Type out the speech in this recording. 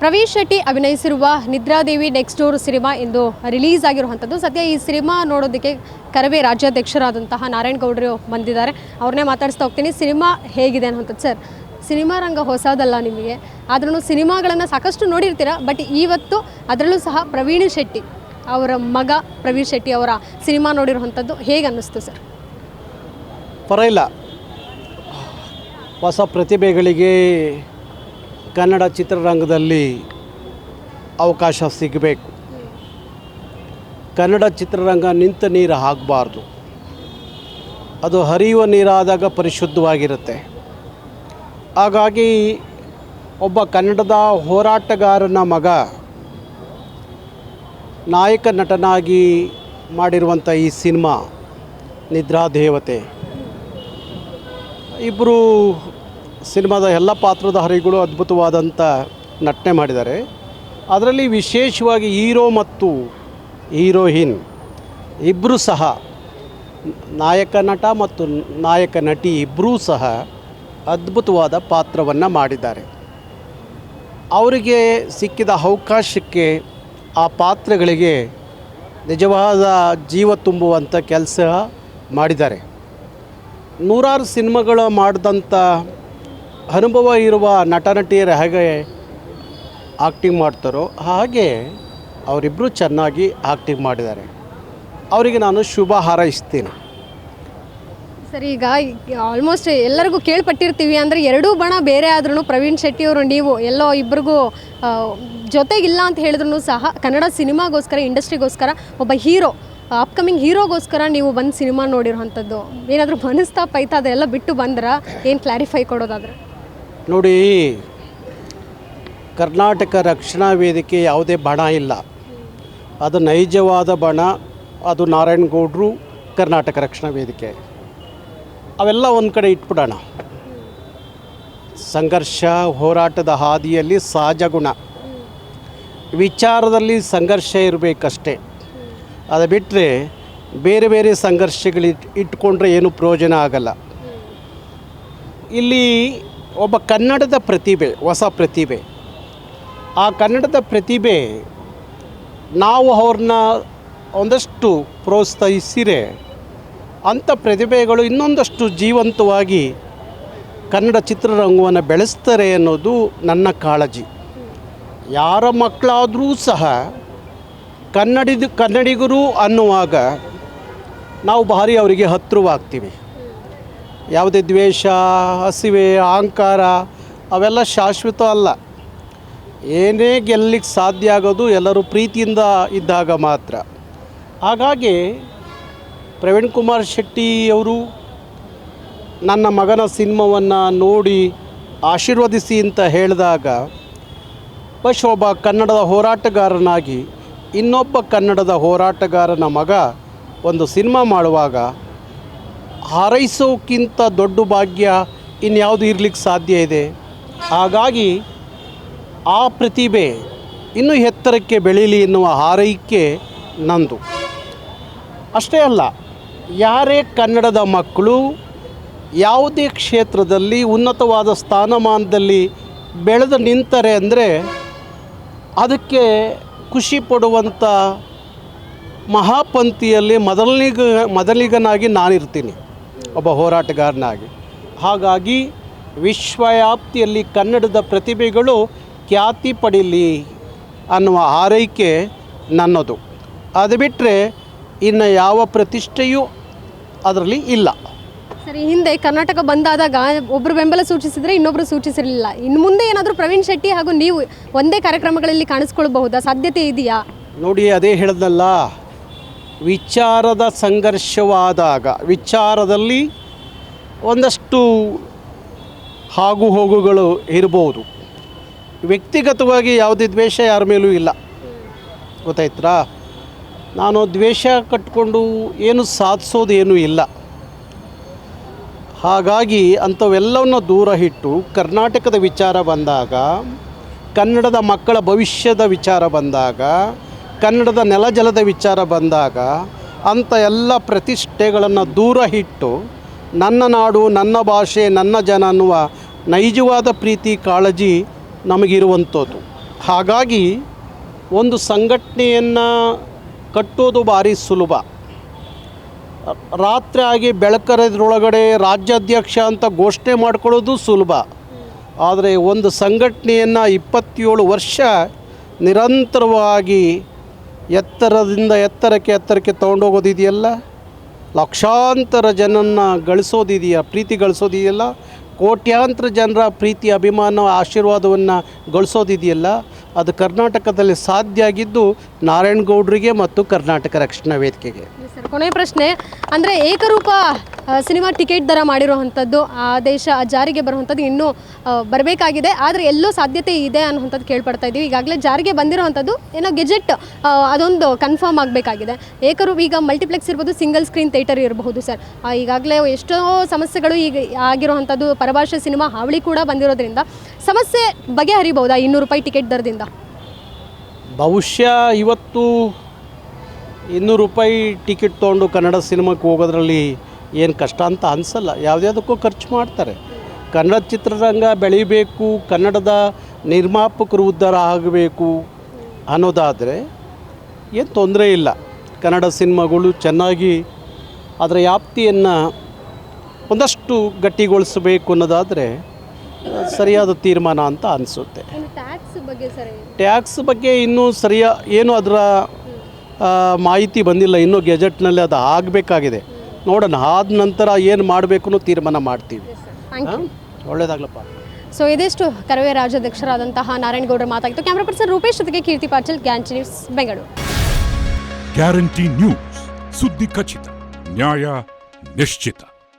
ಪ್ರವೀಣ್ ಶೆಟ್ಟಿ ಅಭಿನಯಿಸಿರುವ Nidradevi next door cinema ಎಂದು release ಆಗಿರುವಂಥದ್ದು. ಸದ್ಯ ಈ ಸಿನಿಮಾ ನೋಡೋದಕ್ಕೆ ಕರವೇ ರಾಜ್ಯಾಧ್ಯಕ್ಷರಾದಂತಹ ನಾರಾಯಣಗೌಡರು ಬಂದಿದ್ದಾರೆ. ಅವ್ರನ್ನೇ ಮಾತಾಡಿಸ್ತಾ ಹೋಗ್ತೀನಿ. ಸಿನಿಮಾ ಹೇಗಿದೆ ಅನ್ನುವಂಥದ್ದು. ಸರ್, ಸಿನಿಮಾ ರಂಗ ಹೊಸದಲ್ಲ ನಿಮಗೆ, ಆದ್ರೂ ಸಿನಿಮಾಗಳನ್ನು ಸಾಕಷ್ಟು ನೋಡಿರ್ತೀರ. ಬಟ್ ಇವತ್ತು ಅದರಲ್ಲೂ ಸಹ ಪ್ರವೀಣ್ ಶೆಟ್ಟಿ ಅವರ ಮಗ ಪ್ರವೀಣ್ ಶೆಟ್ಟಿ ಅವರ ಸಿನಿಮಾ ನೋಡಿರುವಂಥದ್ದು ಹೇಗೆ ಅನ್ನಿಸ್ತು ಸರ್? ಪರವಾಗಿಲ್ಲ, ಹೊಸ ಪ್ರತಿಭೆಗಳಿಗೆ ಕನ್ನಡ ಚಿತ್ರರಂಗದಲ್ಲಿ ಅವಕಾಶ ಸಿಗಬೇಕು. ಕನ್ನಡ ಚಿತ್ರರಂಗ ನಿಂತ ನೀರು ಆಗಬಾರ್ದು. ಅದು ಹರಿಯುವ ನೀರಾದಾಗ ಪರಿಶುದ್ಧವಾಗಿರುತ್ತೆ. ಹಾಗಾಗಿ ಒಬ್ಬ ಕನ್ನಡದ ಹೋರಾಟಗಾರನ ಮಗ ನಾಯಕ ನಟನಾಗಿ ಮಾಡಿರುವಂಥ ಈ ಸಿನಿಮಾ ನಿದ್ರಾದೇವತೆ, ಇಬ್ಬರು ಸಿನಿಮಾದ ಎಲ್ಲ ಪಾತ್ರಧಾರಿಗಳು ಅದ್ಭುತವಾದಂಥ ನಟನೆ ಮಾಡಿದ್ದಾರೆ. ಅದರಲ್ಲಿ ವಿಶೇಷವಾಗಿ ಹೀರೋ ಮತ್ತು ಹೀರೋಯಿನ್ ಇಬ್ಬರೂ ಸಹ, ನಾಯಕ ನಟ ಮತ್ತು ನಾಯಕ ನಟಿ ಇಬ್ಬರೂ ಸಹ ಅದ್ಭುತವಾದ ಪಾತ್ರವನ್ನು ಮಾಡಿದ್ದಾರೆ. ಅವರಿಗೆ ಸಿಕ್ಕಿದ ಅವಕಾಶಕ್ಕೆ ಆ ಪಾತ್ರಗಳಿಗೆ ನಿಜವಾದ ಜೀವ ತುಂಬುವಂಥ ಕೆಲಸ ಮಾಡಿದ್ದಾರೆ. ನೂರಾರು ಸಿನಿಮಾಗಳು ಮಾಡಿದಂಥ ಅನುಭವ ಇರುವ ನಟ ನಟಿಯರು ಹೇಗೆ ಆ್ಯಕ್ಟಿಂಗ್ ಮಾಡ್ತಾರೋ ಹಾಗೆ ಅವರಿಬ್ಬರು ಚೆನ್ನಾಗಿ ಆ್ಯಕ್ಟಿಂಗ್ ಮಾಡಿದ್ದಾರೆ. ಅವರಿಗೆ ನಾನು ಶುಭ ಹಾರೈಸ್ತೀನಿ. ಸರ್, ಈಗ ಆಲ್ಮೋಸ್ಟ್ ಎಲ್ಲರಿಗೂ ಕೇಳ್ಪಟ್ಟಿರ್ತೀವಿ. ಅಂದರೆ ಎರಡೂ ಬಣ ಬೇರೆ ಆದ್ರೂ ಪ್ರವೀಣ್ ಶೆಟ್ಟಿಯವರು ನೀವು ಎಲ್ಲೋ ಇಬ್ಬರಿಗೂ ಜೊತೆಗಿಲ್ಲ ಅಂತ ಹೇಳಿದ್ರು ಸಹ ಕನ್ನಡ ಸಿನಿಮಾಗೋಸ್ಕರ, ಇಂಡಸ್ಟ್ರಿಗೋಸ್ಕರ, ಒಬ್ಬ ಹೀರೋ, ಅಪ್ಕಮಿಂಗ್ ಹೀರೋಗೋಸ್ಕರ ನೀವು ಬಂದು ಸಿನಿಮಾ ನೋಡಿರುವಂಥದ್ದು. ಏನಾದರೂ ಮನಸ್ತಾಪ ಐತಾ ಅದೆಲ್ಲ ಬಿಟ್ಟು ಬಂದ್ರೆ ಏನು ಕ್ಲಾರಿಫೈ ಕೊಡೋದಾದ್ರೆ? ನೋಡಿ, ಕರ್ನಾಟಕ ರಕ್ಷಣಾ ವೇದಿಕೆ ಯಾವುದೇ ಬಣ ಇಲ್ಲ. ಅದು ನೈಜವಾದ ಬಣ. ಅದು ನಾರಾಯಣಗೌಡರು, ಕರ್ನಾಟಕ ರಕ್ಷಣಾ ವೇದಿಕೆ. ಅವೆಲ್ಲ ಒಂದು ಕಡೆ ಇಟ್ಬಿಡೋಣ. ಸಂಘರ್ಷ ಹೋರಾಟದ ಹಾದಿಯಲ್ಲಿ ಸಹಜ ಗುಣ. ವಿಚಾರದಲ್ಲಿ ಸಂಘರ್ಷ ಇರಬೇಕಷ್ಟೇ. ಅದು ಬಿಟ್ಟರೆ ಬೇರೆ ಬೇರೆ ಸಂಘರ್ಷಗಳು ಇಟ್ಕೊಂಡ್ರೆ ಏನು ಪ್ರಯೋಜನ ಆಗಲ್ಲ. ಇಲ್ಲಿ ಒಬ್ಬ ಕನ್ನಡದ ಪ್ರತಿಭೆ, ಹೊಸ ಪ್ರತಿಭೆ, ಆ ಕನ್ನಡದ ಪ್ರತಿಭೆ ನಾವು ಅವ್ರನ್ನ ಒಂದಷ್ಟು ಪ್ರೋತ್ಸಾಹಿಸಿರೆ ಅಂಥ ಪ್ರತಿಭೆಗಳು ಇನ್ನೊಂದಷ್ಟು ಜೀವಂತವಾಗಿ ಕನ್ನಡ ಚಿತ್ರರಂಗವನ್ನು ಬೆಳೆಸ್ತಾರೆ ಅನ್ನೋದು ನನ್ನ ಕಾಳಜಿ. ಯಾರ ಮಕ್ಕಳಾದರೂ ಸಹ ಕನ್ನಡಿಗರು ಅನ್ನುವಾಗ ನಾವು ಭಾರಿ ಅವರಿಗೆ ಹತ್ತಿರವಾಗ್ತೀವಿ. ಯಾವುದೇ ದ್ವೇಷ, ಹಸಿವೆ, ಅಹಂಕಾರ ಅವೆಲ್ಲ ಶಾಶ್ವತ ಅಲ್ಲ. ಏನೇ ಗೆಲ್ಲಲಿಕ್ಕೆ ಸಾಧ್ಯ ಆಗೋದು ಎಲ್ಲರೂ ಪ್ರೀತಿಯಿಂದ ಇದ್ದಾಗ ಮಾತ್ರ. ಹಾಗಾಗಿ ಪ್ರವೀಣ್ ಕುಮಾರ್ ಶೆಟ್ಟಿಯವರು ನನ್ನ ಮಗನ ಸಿನಿಮಾವನ್ನು ನೋಡಿ ಆಶೀರ್ವದಿಸಿ ಅಂತ ಹೇಳಿದಾಗ ಒಬ್ಬ ಕನ್ನಡದ ಹೋರಾಟಗಾರನಾಗಿ ಇನ್ನೊಬ್ಬ ಕನ್ನಡದ ಹೋರಾಟಗಾರನ ಮಗ ಒಂದು ಸಿನಿಮಾ ಮಾಡುವಾಗ ಹಾರೈಸೋಕ್ಕಿಂತ ದೊಡ್ಡ ಭಾಗ್ಯ ಇನ್ಯಾವುದು ಇರಲಿಕ್ಕೆ ಸಾಧ್ಯ ಇದೆ. ಹಾಗಾಗಿ ಆ ಪ್ರತಿಭೆ ಇನ್ನೂ ಎತ್ತರಕ್ಕೆ ಬೆಳೀಲಿ ಎನ್ನುವ ಹಾರೈಕೆ ನಂದು. ಅಷ್ಟೇ ಅಲ್ಲ, ಯಾರೇ ಕನ್ನಡದ ಮಕ್ಕಳು ಯಾವುದೇ ಕ್ಷೇತ್ರದಲ್ಲಿ ಉನ್ನತವಾದ ಸ್ಥಾನಮಾನದಲ್ಲಿ ಬೆಳೆದು ನಿಂತಾರೆ ಅಂದರೆ ಅದಕ್ಕೆ ಖುಷಿ ಪಡುವಂಥ ಮಹಾಪಂಕ್ತಿಯಲ್ಲಿ ಮೊದಲಿಗನಾಗಿ ನಾನಿರ್ತೀನಿ, ಒಬ್ಬ ಹೋರಾಟಗಾರನಾಗಿ. ಹಾಗಾಗಿ ವಿಶ್ವವ್ಯಾಪ್ತಿಯಲ್ಲಿ ಕನ್ನಡದ ಪ್ರತಿಭೆಗಳು ಖ್ಯಾತಿ ಪಡೀಲಿ ಅನ್ನುವ ಹಾರೈಕೆ ನನ್ನದು. ಅದು ಬಿಟ್ಟರೆ ಇನ್ನು ಯಾವ ಪ್ರತಿಷ್ಠೆಯೂ ಅದರಲ್ಲಿ ಇಲ್ಲ. ಸರಿ, ಹಿಂದೆ ಕರ್ನಾಟಕ ಬಂದಾದಾಗ ಒಬ್ಬರು ಬೆಂಬಲ ಸೂಚಿಸಿದರೆ ಇನ್ನೊಬ್ಬರು ಸೂಚಿಸಿರಲಿಲ್ಲ. ಇನ್ನು ಮುಂದೆ ಏನಾದರೂ ಪ್ರವೀಣ್ ಶೆಟ್ಟಿ ಹಾಗೂ ನೀವು ಒಂದೇ ಕಾರ್ಯಕ್ರಮಗಳಲ್ಲಿ ಕಾಣಿಸ್ಕೊಳ್ಬಹುದಾ? ಸಾಧ್ಯತೆ ಇದೆಯಾ? ನೋಡಿ, ಅದೇ ಹೇಳಿದ್ನಲ್ಲ, ವಿಚಾರದ ಸಂಘರ್ಷವಾದಾಗ ವಿಚಾರದಲ್ಲಿ ಒಂದಷ್ಟು ಆಗು ಹೋಗುಗಳು ಇರ್ಬೋದು. ವ್ಯಕ್ತಿಗತವಾಗಿ ಯಾವುದೇ ದ್ವೇಷ ಯಾರ ಮೇಲೂ ಇಲ್ಲ, ಗೊತ್ತಾಯ್ತಾ? ನಾನು ದ್ವೇಷ ಕಟ್ಕೊಂಡು ಏನು ಸಾಧಿಸೋದು ಏನೂ ಇಲ್ಲ. ಹಾಗಾಗಿ ಅಂಥವೆಲ್ಲವನ್ನು ದೂರ ಇಟ್ಟು ಕರ್ನಾಟಕದ ವಿಚಾರ ಬಂದಾಗ, ಕನ್ನಡದ ಮಕ್ಕಳ ಭವಿಷ್ಯದ ವಿಚಾರ ಬಂದಾಗ, ಕನ್ನಡದ ನೆಲಜಲದ ವಿಚಾರ ಬಂದಾಗ ಅಂಥ ಎಲ್ಲ ಪ್ರತಿಷ್ಠೆಗಳನ್ನು ದೂರ ಇಟ್ಟು ನನ್ನ ನಾಡು, ನನ್ನ ಭಾಷೆ, ನನ್ನ ಜನ ಅನ್ನುವ ನೈಜವಾದ ಪ್ರೀತಿ ಕಾಳಜಿ ನಮಗಿರುವಂಥದ್ದು. ಹಾಗಾಗಿ ಒಂದು ಸಂಘಟನೆಯನ್ನು ಕಟ್ಟೋದು ಭಾರಿ ಸುಲಭ. ರಾತ್ರಿ ಆಗಿ ಬೆಳಕರದ್ರೊಳಗಡೆ ರಾಜ್ಯಾಧ್ಯಕ್ಷ ಅಂತ ಘೋಷಣೆ ಮಾಡ್ಕೊಳ್ಳೋದು ಸುಲಭ. ಆದರೆ ಒಂದು ಸಂಘಟನೆಯನ್ನು 27 ವರ್ಷ ನಿರಂತರವಾಗಿ ಎತ್ತರದಿಂದ ಎತ್ತರಕ್ಕೆ ತೊಗೊಂಡೋಗೋದಿದೆಯಲ್ಲ, ಲಕ್ಷಾಂತರ ಜನನ್ನು ಪ್ರೀತಿ ಗಳಿಸೋದಿದೆಯಲ್ಲ, ಕೋಟ್ಯಾಂತರ ಜನರ ಪ್ರೀತಿ ಅಭಿಮಾನ ಆಶೀರ್ವಾದವನ್ನು ಗಳಿಸೋದಿದೆಯಲ್ಲ, ಅದು ಕರ್ನಾಟಕದಲ್ಲಿ ಸಾಧ್ಯ ಆಗಿದ್ದು ನಾರಾಯಣಗೌಡರಿಗೆ ಮತ್ತು ಕರ್ನಾಟಕ ರಕ್ಷಣಾ ವೇದಿಕೆಗೆ. ಸರ್, ಕೊನೆಯ ಪ್ರಶ್ನೆ ಅಂದರೆ ಏಕರೂಪ ಸಿನಿಮಾ ಟಿಕೆಟ್ ದರ ಮಾಡಿರುವಂಥದ್ದು ಆದೇಶ ಜಾರಿಗೆ ಬರುವಂಥದ್ದು ಇನ್ನೂ ಬರಬೇಕಾಗಿದೆ, ಆದರೆ ಎಲ್ಲೋ ಸಾಧ್ಯತೆ ಇದೆ ಅನ್ನೋಂಥದ್ದು ಕೇಳ್ಪಡ್ತಾ ಇದ್ದೀವಿ. ಈಗಾಗಲೇ ಜಾರಿಗೆ ಬಂದಿರುವಂಥದ್ದು ಏನೋ ಗೆಜೆಟ್ ಅದೊಂದು ಕನ್ಫರ್ಮ್ ಆಗಬೇಕಾಗಿದೆ. ಈಗ ಮಲ್ಟಿಪ್ಲೆಕ್ಸ್ ಇರ್ಬೋದು, ಸಿಂಗಲ್ ಸ್ಕ್ರೀನ್ ಥಿಯೇಟರ್ ಇರಬಹುದು ಸರ್. ಈಗಾಗಲೇ ಎಷ್ಟೋ ಸಮಸ್ಯೆಗಳು ಈಗ ಆಗಿರುವಂಥದ್ದು, ಪರಭಾಷೆ ಸಿನಿಮಾ ಹಾವಳಿ ಕೂಡ ಬಂದಿರೋದ್ರಿಂದ ಸಮಸ್ಯೆ ಬಗೆಹರಿಬಹುದಾ 200 ರೂಪಾಯಿ ಟಿಕೆಟ್ ದರದಿಂದ? ಬಹುಶಃ ಇವತ್ತು 200 ರೂಪಾಯಿ ಟಿಕೆಟ್ ತೊಗೊಂಡು ಕನ್ನಡ ಸಿನಿಮಾಕ್ಕೆ ಹೋಗೋದ್ರಲ್ಲಿ ಏನು ಕಷ್ಟ ಅಂತ ಅನಿಸಲ್ಲ. ಯಾವುದ್ಯಾವುದಕ್ಕೂ ಖರ್ಚು ಮಾಡ್ತಾರೆ. ಕನ್ನಡ ಚಿತ್ರರಂಗ ಬೆಳೀಬೇಕು, ಕನ್ನಡದ ನಿರ್ಮಾಪಕರು ಉದ್ಧಾರ ಆಗಬೇಕು ಅನ್ನೋದಾದರೆ ಏನು ತೊಂದರೆ ಇಲ್ಲ. ಕನ್ನಡ ಸಿನಿಮಾಗಳು ಚೆನ್ನಾಗಿ ಅದರ ವ್ಯಾಪ್ತಿಯನ್ನು ಒಂದಷ್ಟು ಗಟ್ಟಿಗೊಳಿಸಬೇಕು ಅನ್ನೋದಾದರೆ ಸರಿಯಾದ ತೀರ್ಮಾನ ಅಂತ ಅನಿಸುತ್ತೆ. ಟ್ಯಾಕ್ಸ್ ಬಗ್ಗೆ ಇನ್ನೂ ಏನು ಅದರ ಮಾಹಿತಿ ಬಂದಿಲ್ಲ. ಇನ್ನೂ ಗೆಜೆಟ್ನಲ್ಲಿ ಅದು ಆಗಬೇಕಾಗಿದೆ. ನೋಡೋಣ, ಆದ ನಂತರ ಏನು ಮಾಡಬೇಕು ಅನ್ನೋ ತೀರ್ಮಾನ ಮಾಡ್ತೀವಿ. ಒಳ್ಳೆಯದಾಗಲಪ್ಪ. ಸೊ ಇದಿಷ್ಟು ಕರವೇ ರಾಜ್ಯಾಧ್ಯಕ್ಷರಾದಂತಹ ನಾರಾಯಣಗೌಡರು ಮಾತಾಗಿತ್ತು. ಕ್ಯಾಮ್ರಾ ಪರ್ಸನ್ ರೂಪೇಶ್ ಜೊತೆಗೆ Keerthi Patil, guarantee news, Bengaluru. Guarantee news, ಸುದ್ದಿ ಖಚಿತ, ನ್ಯಾಯ ನಿಶ್ಚಿತ.